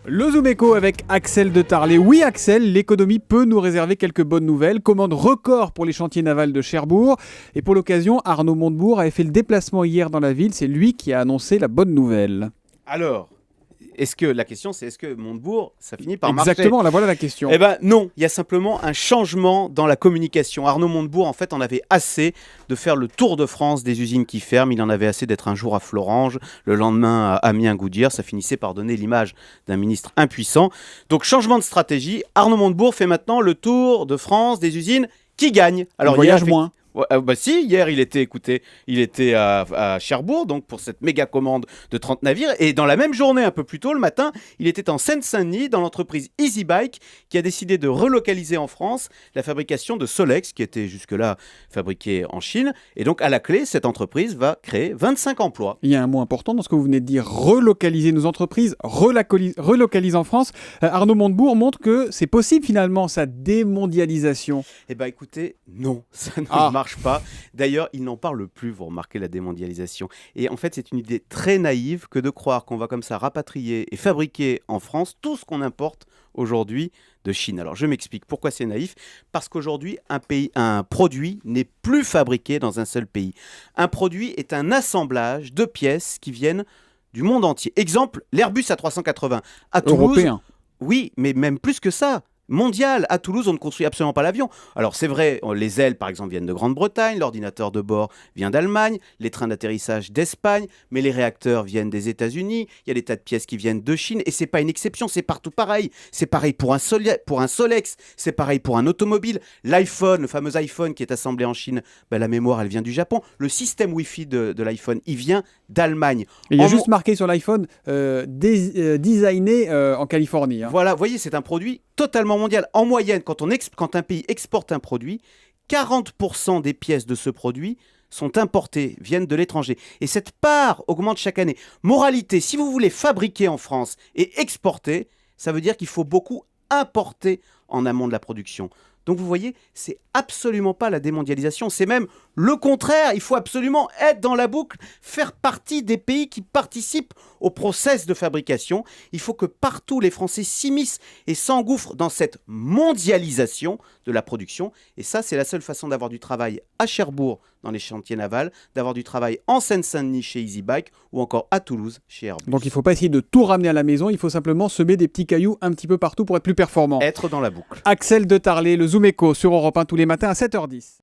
Le Zoom Echo avec Axel de Tarlet. Oui Axel, l'économie peut nous réserver quelques bonnes nouvelles. Commande record pour les chantiers navals de Cherbourg. Et pour l'occasion, Arnaud Montebourg avait fait le déplacement hier dans la ville. C'est lui qui a annoncé la bonne nouvelle. Alors, la question c'est est-ce que Montebourg, ça finit par marcher? Exactement, là voilà la question. Eh ben non, il y a simplement un changement dans la communication. Arnaud Montebourg, en fait, en avait assez de faire le tour de France des usines qui ferment. Il en avait assez d'être un jour à Florange, le lendemain à Amiens-Goudière. Ça finissait par donner l'image d'un ministre impuissant. Donc changement de stratégie. Arnaud Montebourg fait maintenant le tour de France des usines qui gagnent. Alors, voyage moins. Ouais, si, hier il était à Cherbourg, donc pour cette méga commande de 30 navires, et dans la même journée, un peu plus tôt le matin, il était en Seine-Saint-Denis dans l'entreprise EasyBike qui a décidé de relocaliser en France la fabrication de Solex qui était jusque-là fabriquée en Chine, et donc à la clé, cette entreprise va créer 25 emplois. Il y a un mot important dans ce que vous venez de dire, relocaliser nos entreprises, relocaliser en France. Arnaud Montebourg montre que c'est possible finalement, sa démondialisation. Eh bien écoutez, non, ça ne marche pas. D'ailleurs, il n'en parle plus, vous remarquez la démondialisation. Et en fait, c'est une idée très naïve que de croire qu'on va comme ça rapatrier et fabriquer en France tout ce qu'on importe aujourd'hui de Chine. Alors je m'explique pourquoi c'est naïf. Parce qu'aujourd'hui, un produit n'est plus fabriqué dans un seul pays. Un produit est un assemblage de pièces qui viennent du monde entier. Exemple, l'Airbus A380 à Toulouse. Européen. Oui, mais même plus que ça. Mondial, à Toulouse, on ne construit absolument pas l'avion. Alors c'est vrai, les ailes par exemple viennent de Grande-Bretagne, l'ordinateur de bord vient d'Allemagne, les trains d'atterrissage d'Espagne, mais les réacteurs viennent des États-Unis, il y a des tas de pièces qui viennent de Chine, et c'est pas une exception, c'est partout pareil. C'est pareil pour un Solex, c'est pareil pour un automobile. L'iPhone, le fameux iPhone qui est assemblé en Chine, la mémoire elle vient du Japon. Le système Wi-Fi de l'iPhone, il vient d'Allemagne. Il y a juste marqué sur l'iPhone designé en Californie. Hein. Voilà, vous voyez, c'est un produit totalement mondial. En moyenne, quand un pays exporte un produit, 40% des pièces de ce produit sont importées, viennent de l'étranger. Et cette part augmente chaque année. Moralité, si vous voulez fabriquer en France et exporter, ça veut dire qu'il faut beaucoup importer en amont de la production. Donc vous voyez, c'est absolument pas la démondialisation, c'est même le contraire. Il faut absolument être dans la boucle, faire partie des pays qui participent au process de fabrication. Il faut que partout les Français s'immiscent et s'engouffrent dans cette mondialisation de la production. Et ça, c'est la seule façon d'avoir du travail à Cherbourg dans les chantiers navals, d'avoir du travail en Seine-Saint-Denis chez EasyBike ou encore à Toulouse chez Airbus. Donc il ne faut pas essayer de tout ramener à la maison, il faut simplement semer des petits cailloux un petit peu partout pour être plus performant. Être dans la boucle. Axel de Tarlet, le Zoom Echo sur Europe 1 tous les matins à 7h10.